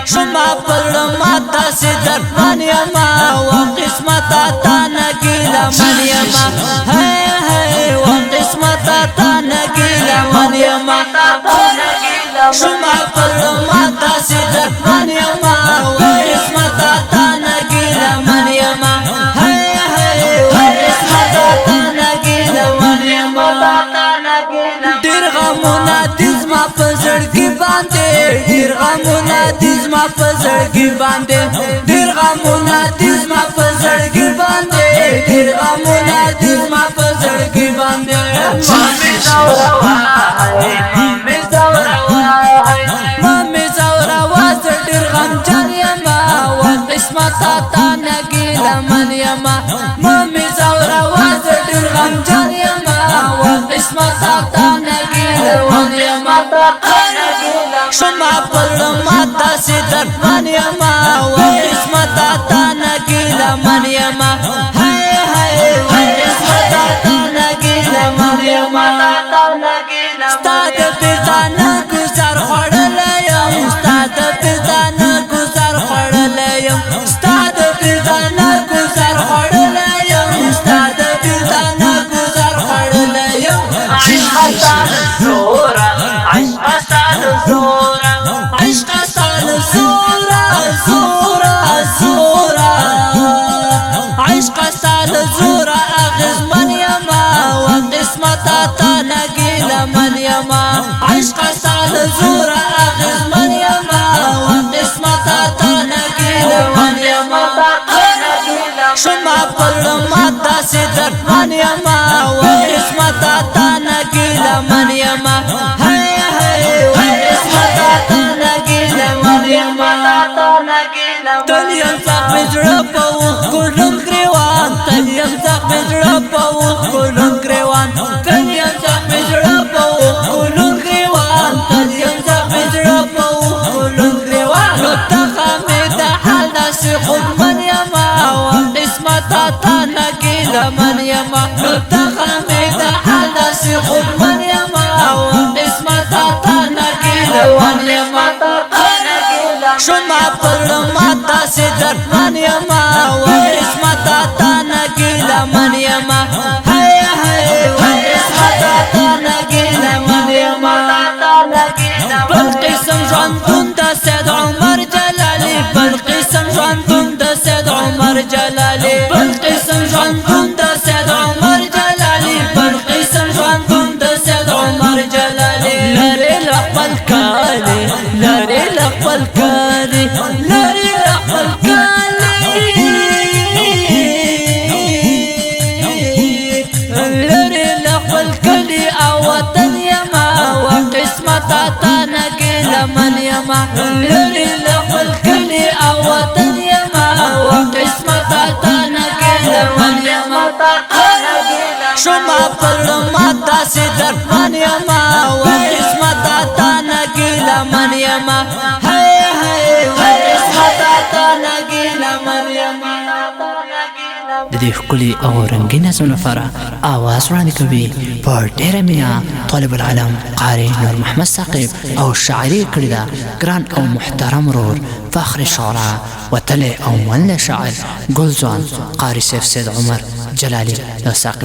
شما پرماتا سدر من یما وقسمتا تا نگیلا من یما هی وقسمتا تا نگیلا من یما شما پرماتا سدر من یما وقسمتا تا نگیلا من یما هی وقسمتا تا نگیلا من یما ډیر غمونه دې زما په زړګي باندې ډیر غمونه دې زما په زړګي باندې ډیر غمونه دې زما په زړګي باندې ډیر غمونه دې زما په زړګي باندې مامي زورا واز ډیر غمجن یما وقسمتا تا نګیلا من یما مامي زورا واز ډیر غمجن یما وقسمتا تا نګیلا من یما شما پرماتا سدر من یما وقسمتا تا نگیلا من یما هی وقسمتا تا نگیلا من یما ستاد پیزانا گزار خوڑلیم ستاد پیزانا گزار خوڑلیم ستاد پیزانا گزار خوڑلیم ستاد پیزانا گزار خوڑلیم عشق سال زورا عشق سال زورا عشق سال زورا زورا زورا عشق سال زورا اغز من یما وقسمتا تا نگیلا من یما عشق سال زورا اغز من یما وقسمتا تا نگیلا من یما شما پرماتا سدر من یما وقسمتا تا نگیلا من یما تلیم زخم زړه په وخت کولم گریوان تلیم زخم زړه په وخت کولم گریوان تلیم زخم زړه په وخت کولم گریوان تلیم زخم زړه په وخت کولم گریوان نو تخمه د حال داس خود من یما وقسمتا تا نګیلا من یما نو تخمه د حال داس خود من یما وقسمتا تا نګیلا من یما شما پرماتا سدر من یما وقسمتا تا نگیلا من یما هی وقسمتا تا نگیلا من یما بل قسم ژوندون د سید عمر جلالی بل قسم ژوندون د سید عمر جلالی بل قسم ژوندون د سید عمر جلالی بل قسم ژوندون د سید عمر جلالی لری لخپل کالی لری لخپل کالی لری لخپل کالی لری لخپل کالی او وطن یما وقسمتا تا نګیلا من یما لری لخپل کالی او وطن یما وقسمتا تا نګیلا من یما شما پرماتا سدر من یما وقسمتا تا نګیلا من یما د دې ښکلي او رنګین نظم لپاره اواز وړاندې کوي په ډېره مینه طالب العلم قاري نور محمد ثاقب او شاعري کړې ده ګران او محترم ورور فخر شعراء وتلی او مولد شاعر ګل ځوان قاري سیف سید عمر جلالي ثاقب